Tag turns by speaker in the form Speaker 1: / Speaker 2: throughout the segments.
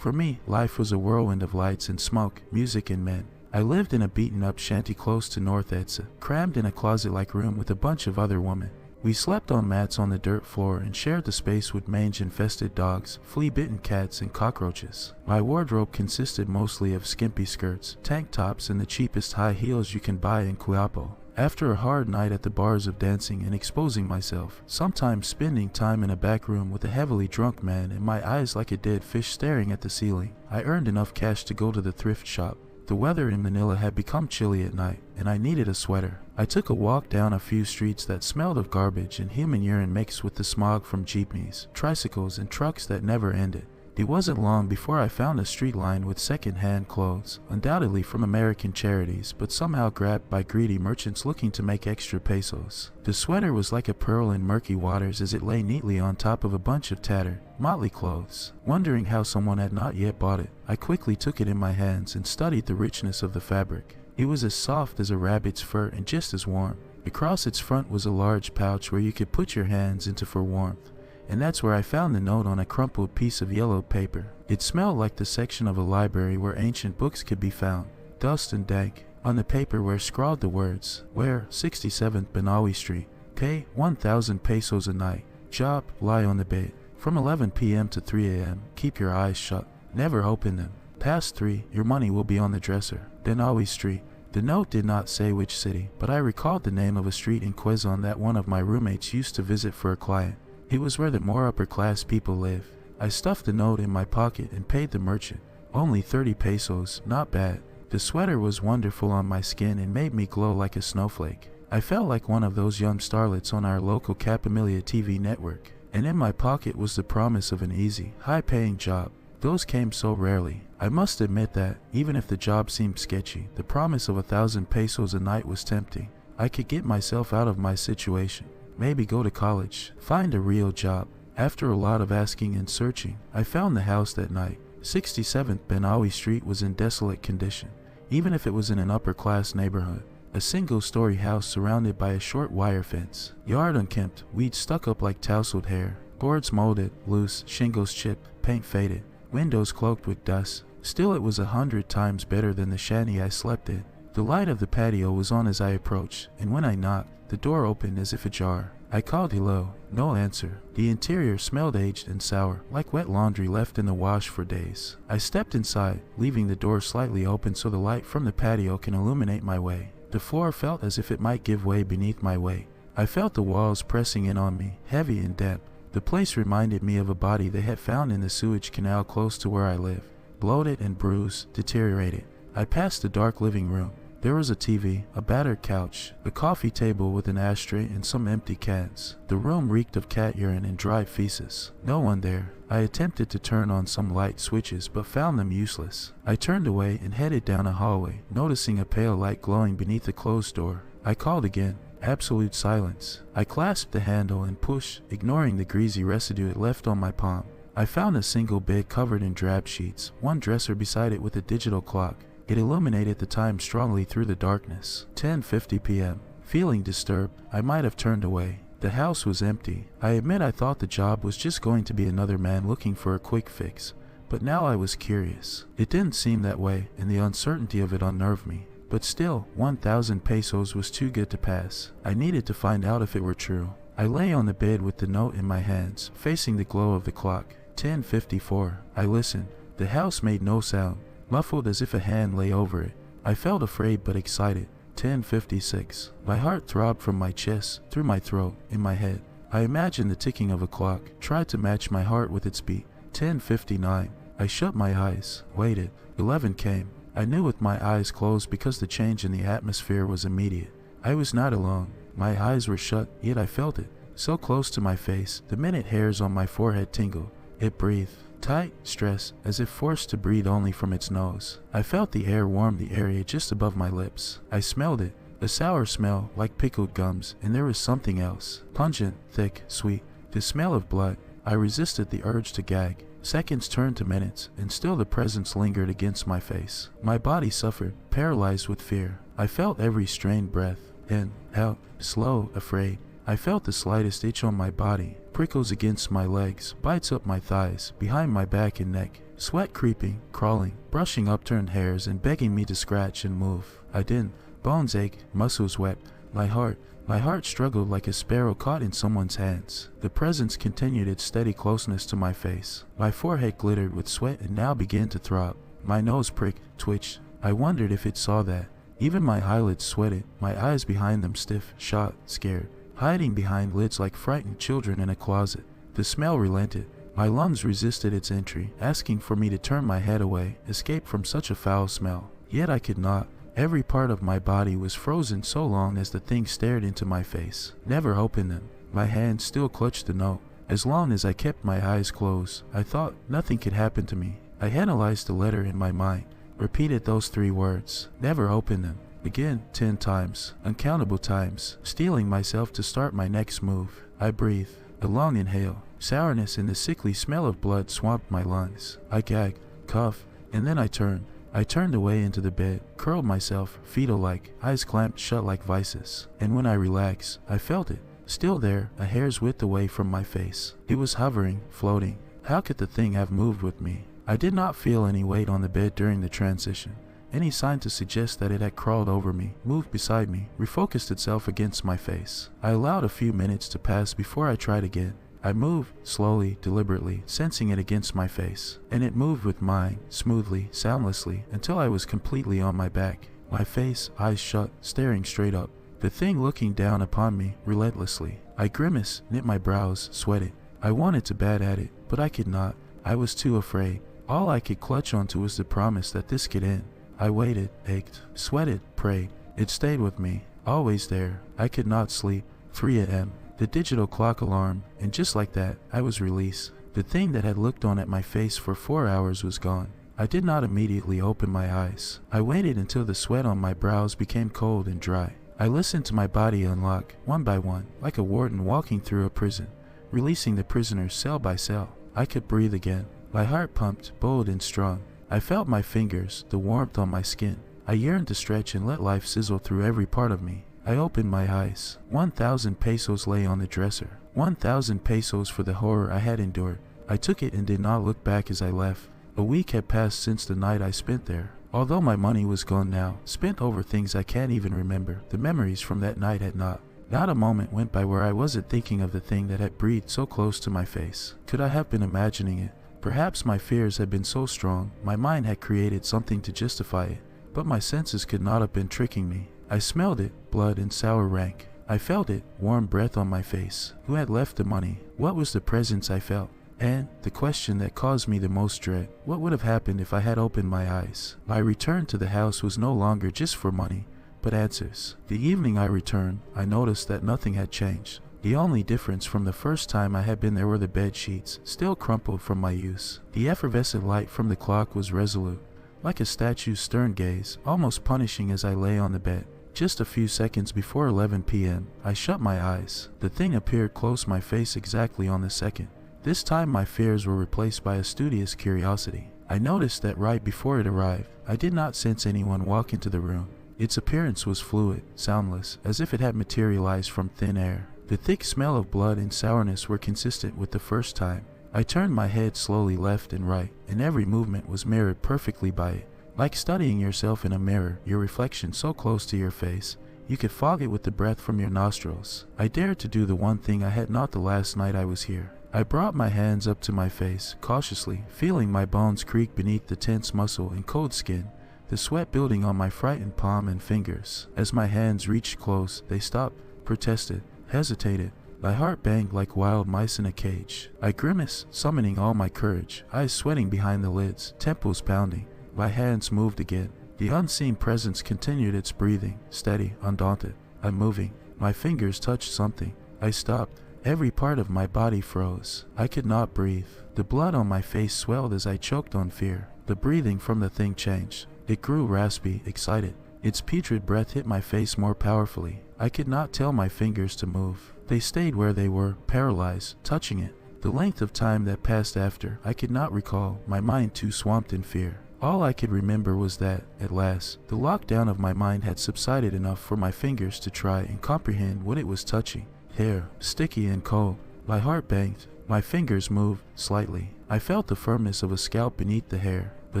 Speaker 1: For me, life was a whirlwind of lights and smoke, music and men. I lived in a beaten-up shanty close to North Edsa, crammed in a closet-like room with a bunch of other women. We slept on mats on the dirt floor and shared the space with mange-infested dogs, flea-bitten cats, and cockroaches. My wardrobe consisted mostly of skimpy skirts, tank tops, and the cheapest high heels you can buy in Quiapo. After a hard night at the bars of dancing and exposing myself, sometimes spending time in a back room with a heavily drunk man and my eyes like a dead fish staring at the ceiling, I earned enough cash to go to the thrift shop. The weather in Manila had become chilly at night, and I needed a sweater. I took a walk down a few streets that smelled of garbage and human urine mixed with the smog from jeepneys, tricycles, and trucks that never ended. It wasn't long before I found a street lined with second-hand clothes, undoubtedly from American charities, but somehow grabbed by greedy merchants looking to make extra pesos. The sweater was like a pearl in murky waters as it lay neatly on top of a bunch of tattered, motley clothes. Wondering how someone had not yet bought it, I quickly took it in my hands and studied the richness of the fabric. It was as soft as a rabbit's fur and just as warm. Across its front was a large pouch where you could put your hands into for warmth. And that's where I found the note on a crumpled piece of yellow paper. It smelled like the section of a library where ancient books could be found, dust and dank. On the paper were scrawled the words, where 67th Banawi Street, pay 1,000 pesos a night, job, lie on the bed, from 11 p.m. to 3 a.m., keep your eyes shut, never open them, past 3, your money will be on the dresser, Banawi Street. The note did not say which city, but I recalled the name of a street in Quezon that one of my roommates used to visit for a client. It was where the more upper-class people live. I stuffed the note in my pocket and paid the merchant. Only 30 pesos, not bad. The sweater was wonderful on my skin and made me glow like a snowflake. I felt like one of those young starlets on our local Capamilia TV network. And in my pocket was the promise of an easy, high-paying job. Those came so rarely. I must admit that, even if the job seemed sketchy, the promise of 1,000 pesos a night was tempting. I could get myself out of my situation. Maybe go to college, find a real job. After a lot of asking and searching, I found the house that night. 67th Banawi Street was in desolate condition, even if it was in an upper-class neighborhood. A single-story house surrounded by a short wire fence. Yard unkempt, weeds stuck up like tousled hair. Boards molded, loose, shingles chipped, paint faded. Windows cloaked with dust. Still, it was 100 times better than the shanty I slept in. The light of the patio was on as I approached, and when I knocked, the door opened as if ajar. I called hello. No answer. The interior smelled aged and sour, like wet laundry left in the wash for days. I stepped inside, leaving the door slightly open so the light from the patio can illuminate my way. The floor felt as if it might give way beneath my weight. I felt the walls pressing in on me, heavy and damp. The place reminded me of a body they had found in the sewage canal close to where I live. Bloated and bruised, deteriorated. I passed the dark living room. There was a TV, a battered couch, a coffee table with an ashtray and some empty cans. The room reeked of cat urine and dried feces. No one there. I attempted to turn on some light switches but found them useless. I turned away and headed down a hallway, noticing a pale light glowing beneath the closed door. I called again. Absolute silence. I clasped the handle and pushed, ignoring the greasy residue it left on my palm. I found a single bed covered in drab sheets, one dresser beside it with a digital clock. It illuminated the time strongly through the darkness. 10:50 p.m. Feeling disturbed, I might have turned away. The house was empty. I admit I thought the job was just going to be another man looking for a quick fix, but now I was curious. It didn't seem that way, and the uncertainty of it unnerved me. But still, 1,000 pesos was too good to pass. I needed to find out if it were true. I lay on the bed with the note in my hands, facing the glow of the clock. 10:54. I listened. The house made no sound, muffled as if a hand lay over it. I felt afraid but excited. 10:56. My heart throbbed from my chest, through my throat, in my head. I imagined the ticking of a clock, tried to match my heart with its beat. 10:59. I shut my eyes, waited. 11 came. I knew with my eyes closed because the change in the atmosphere was immediate. I was not alone. My eyes were shut, yet I felt it. So close to my face, the minute hairs on my forehead tingled. It breathed. Tight, stress, as if forced to breathe only from its nose. I felt the air warm the area just above my lips. I smelled it, a sour smell like pickled gums, and there was something else. Pungent, thick, sweet. The smell of blood. I resisted the urge to gag. Seconds turned to minutes, and still the presence lingered against my face. My body suffered, paralyzed with fear. I felt every strained breath. In, out, slow, afraid. I felt the slightest itch on my body, prickles against my legs, bites up my thighs, behind my back and neck. sweat creeping, crawling, brushing upturned hairs and begging me to scratch and move. I didn't. Bones ached, muscles wet. My heart struggled like a sparrow caught in someone's hands. The presence continued its steady closeness to my face. My forehead glittered with sweat and now began to throb. My nose pricked, twitched. I wondered if it saw that. Even my eyelids sweated, my eyes behind them stiff, shot, scared, hiding behind lids like frightened children in a closet. The smell relented. My lungs resisted its entry, asking for me to turn my head away, escape from such a foul smell. Yet I could not. Every part of my body was frozen so long as the thing stared into my face. Never opened them. My hand still clutched the note. As long as I kept my eyes closed, I thought nothing could happen to me. I analyzed the letter in my mind, repeated those 3 words, never opened them. Again, 10 times, uncountable times, steeling myself to start my next move. I breathed, a long inhale. Sourness and the sickly smell of blood swamped my lungs. I gagged, coughed, and then I turned. I turned away into the bed, curled myself, fetal-like, eyes clamped shut like vices. And when I relaxed, I felt it, still there, a hair's width away from my face. It was hovering, floating. How could the thing have moved with me? I did not feel any weight on the bed during the transition, any sign to suggest that it had crawled over me, moved beside me, refocused itself against my face. I allowed a few minutes to pass before I tried again. I moved, slowly, deliberately, sensing it against my face, and it moved with mine, smoothly, soundlessly, until I was completely on my back, my face, eyes shut, staring straight up, the thing looking down upon me, relentlessly. I grimaced, knit my brows, sweated. I wanted to bat at it, but I could not. I was too afraid. All I could clutch onto was the promise that this could end. I waited, ached, sweated, prayed. It stayed with me, always there. I could not sleep. 3 a.m. The digital clock alarm, and just like that, I was released. The thing that had looked on at my face for 4 hours was gone. I did not immediately open my eyes. I waited until the sweat on my brows became cold and dry. I listened to my body unlock, one by one, like a warden walking through a prison, releasing the prisoners cell by cell. I could breathe again. My heart pumped, bold and strong. I felt my fingers, the warmth on my skin. I yearned to stretch and let life sizzle through every part of me. I opened my eyes. 1,000 pesos lay on the dresser. 1,000 pesos for the horror I had endured. I took it and did not look back as I left. A week had passed since the night I spent there. Although my money was gone now, spent over things I can't even remember, the memories from that night had not. Not a moment went by where I wasn't thinking of the thing that had breathed so close to my face. Could I have been imagining it? Perhaps my fears had been so strong, my mind had created something to justify it, but my senses could not have been tricking me. I smelled it, blood and sour rank. I felt it, warm breath on my face. Who had left the money? What was the presence I felt? And the question that caused me the most dread, what would have happened if I had opened my eyes? My return to the house was no longer just for money, but answers. The evening I returned, I noticed that nothing had changed. The only difference from the first time I had been there were the bed sheets, still crumpled from my use. The effervescent light from the clock was resolute, like a statue's stern gaze, almost punishing as I lay on the bed. Just a few seconds before 11 p.m., I shut my eyes. The thing appeared close my face exactly on the second. This time my fears were replaced by a studious curiosity. I noticed that right before it arrived, I did not sense anyone walk into the room. Its appearance was fluid, soundless, as if it had materialized from thin air. The thick smell of blood and sourness were consistent with the first time. I turned my head slowly left and right, and every movement was mirrored perfectly by it. Like studying yourself in a mirror, your reflection so close to your face, you could fog it with the breath from your nostrils. I dared to do the one thing I had not the last night I was here. I brought my hands up to my face, cautiously, feeling my bones creak beneath the tense muscle and cold skin, the sweat building on my frightened palm and fingers. As my hands reached close, they stopped, protested, hesitated. My heart banged like wild mice in a cage. I grimaced, summoning all my courage, eyes sweating behind the lids, temples pounding. My hands moved again. The unseen presence continued its breathing, steady, undaunted. I'm moving. My fingers touched something. I stopped. Every part of my body froze. I could not breathe. The blood on my face swelled as I choked on fear. The breathing from the thing changed. It grew raspy, excited. Its putrid breath hit my face more powerfully. I could not tell my fingers to move. They stayed where they were, paralyzed, touching it. The length of time that passed after, I could not recall, my mind too swamped in fear. All I could remember was that, at last, the lockdown of my mind had subsided enough for my fingers to try and comprehend what it was touching. Hair, sticky and cold. My heart banged. My fingers moved, slightly. I felt the firmness of a scalp beneath the hair. The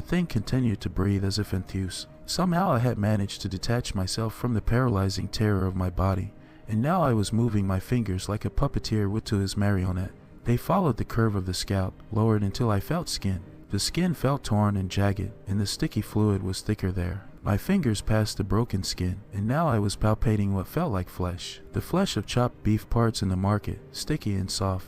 Speaker 1: thing continued to breathe as if enthused. Somehow I had managed to detach myself from the paralyzing terror of my body, and now I was moving my fingers like a puppeteer would to his marionette. They followed the curve of the scalp, lowered until I felt skin. The skin felt torn and jagged, and the sticky fluid was thicker there. My fingers passed the broken skin, and now I was palpating what felt like flesh. The flesh of chopped beef parts in the market, sticky and soft.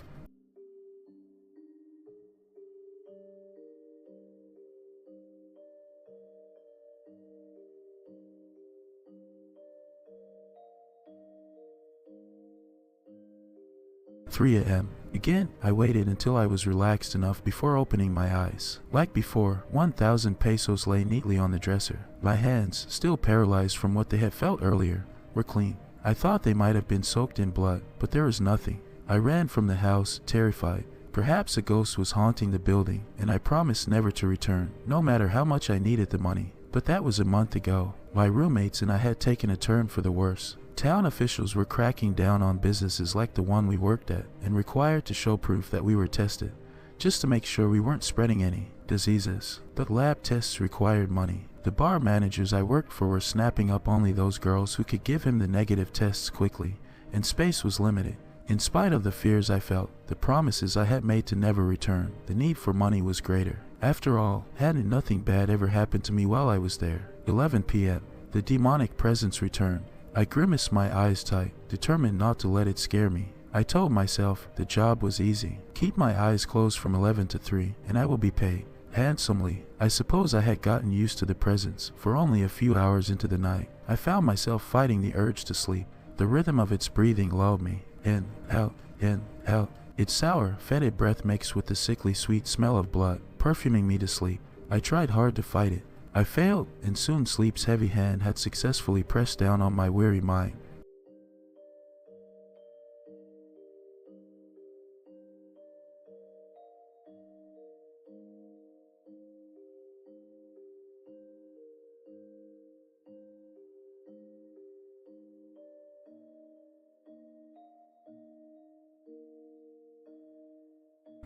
Speaker 1: 3 a.m. Again, I waited until I was relaxed enough before opening my eyes. Like before, 1,000 pesos lay neatly on the dresser. My hands, still paralyzed from what they had felt earlier, were clean. I thought they might have been soaked in blood, but there was nothing. I ran from the house, terrified. Perhaps a ghost was haunting the building, and I promised never to return, no matter how much I needed the money. But that was a month ago. My roommates and I had taken a turn for the worse. Town officials were cracking down on businesses like the one we worked at and required to show proof that we were tested, just to make sure we weren't spreading any diseases. But lab tests required money. The bar managers I worked for were snapping up only those girls who could give him the negative tests quickly, and space was limited. In spite of the fears I felt, the promises I had made to never return, the need for money was greater. After all, hadn't nothing bad ever happened to me while I was there? 11 p.m. The demonic presence returned. I grimaced my eyes tight, determined not to let it scare me. I told myself the job was easy. Keep my eyes closed from 11 to 3, and I will be paid handsomely. I suppose I had gotten used to the presence, for only a few hours into the night, I found myself fighting the urge to sleep. The rhythm of its breathing lulled me. In, out, in, out. Its sour, fetid breath mixed with the sickly sweet smell of blood, perfuming me to sleep. I tried hard to fight it. I failed, and soon sleep's heavy hand had successfully pressed down on my weary mind.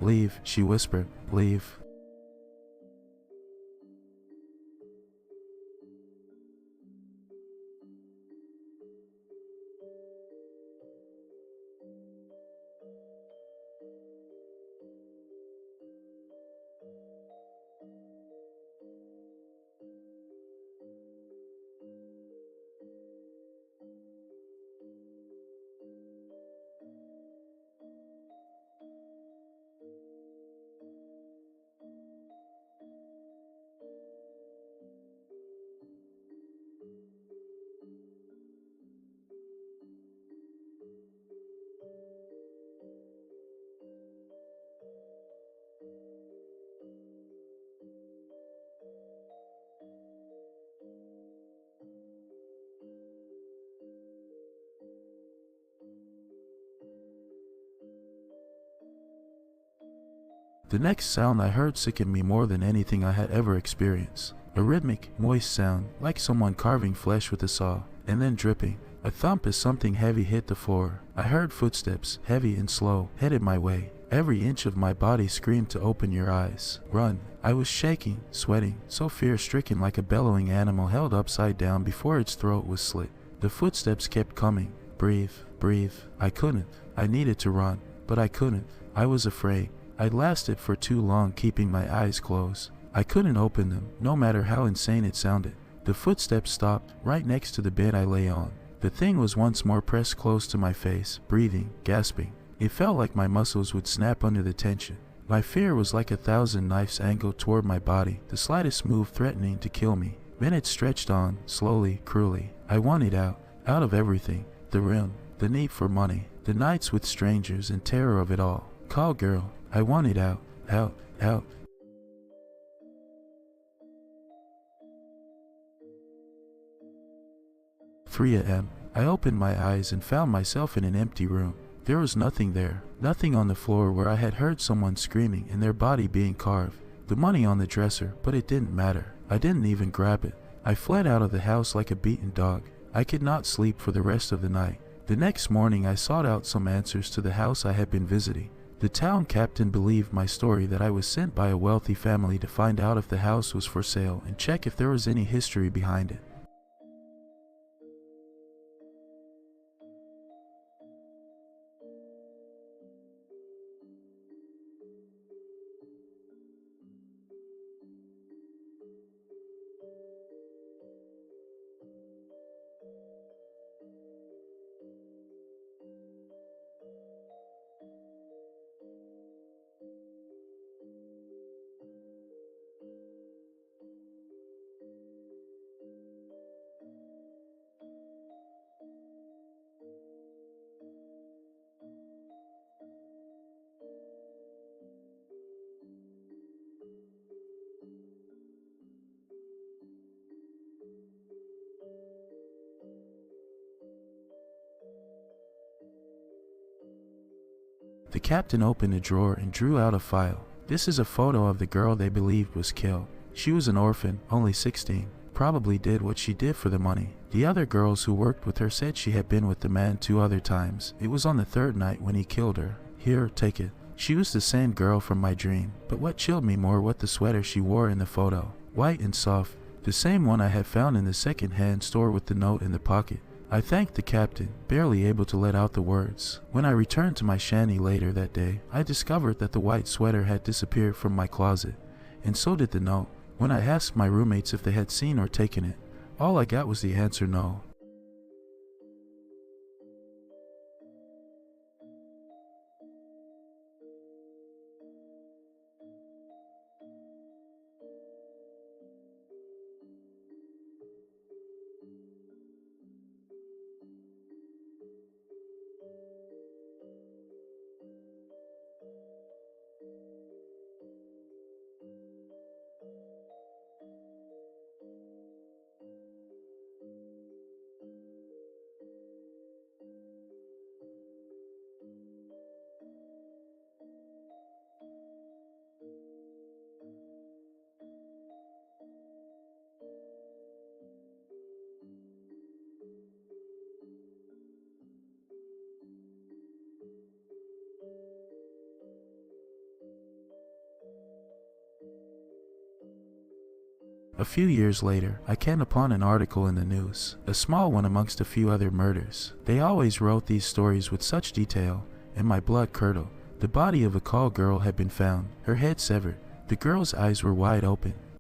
Speaker 1: Leave, she whispered. Leave. The next sound I heard sickened me more than anything I had ever experienced. A rhythmic, moist sound, like someone carving flesh with a saw, and then dripping. A thump as something heavy hit the floor. I heard footsteps, heavy and slow, headed my way. Every inch of my body screamed to open your eyes. Run. I was shaking, sweating, so fear-stricken like a bellowing animal held upside down before its throat was slit. The footsteps kept coming. Breathe, breathe. I couldn't. I needed to run, but I couldn't. I was afraid. I'd lasted for too long keeping my eyes closed. I couldn't open them, no matter how insane it sounded. The footsteps stopped right next to the bed I lay on. The thing was once more pressed close to my face, breathing, gasping. It felt like my muscles would snap under the tension. My fear was like 1,000 knives angled toward my body, the slightest move threatening to kill me. Minutes stretched on, slowly, cruelly. I wanted out of everything. The room, the need for money, the nights with strangers and terror of it all. Call girl. I wanted out. 3 a.m. I opened my eyes and found myself in an empty room. There was nothing there, nothing on the floor where I had heard someone screaming and their body being carved. The money on the dresser, but it didn't matter. I didn't even grab it. I fled out of the house like a beaten dog. I could not sleep for the rest of the night. The next morning I sought out some answers to the house I had been visiting. The town captain believed my story that I was sent by a wealthy family to find out if the house was for sale and check if there was any history behind it. The captain opened a drawer and drew out a file. This is a photo of the girl they believed was killed. She was an orphan, only 16. Probably did what she did for the money. The other girls who worked with her said she had been with the man 2 other times. It was on the 3rd night when he killed her. Here, take it. She was the same girl from my dream. But what chilled me more was the sweater she wore in the photo. White and soft. The same one I had found in the second-hand store with the note in the pocket. I thanked the captain, barely able to let out the words. When I returned to my shanty later that day, I discovered that the white sweater had disappeared from my closet, and so did the note. When I asked my roommates if they had seen or taken it, all I got was the answer no. A few years later, I came upon an article in the news, a small one amongst a few other murders. They always wrote these stories with such detail, and my blood curdled. The body of a call girl had been found, her head severed. The girl's eyes were wide open,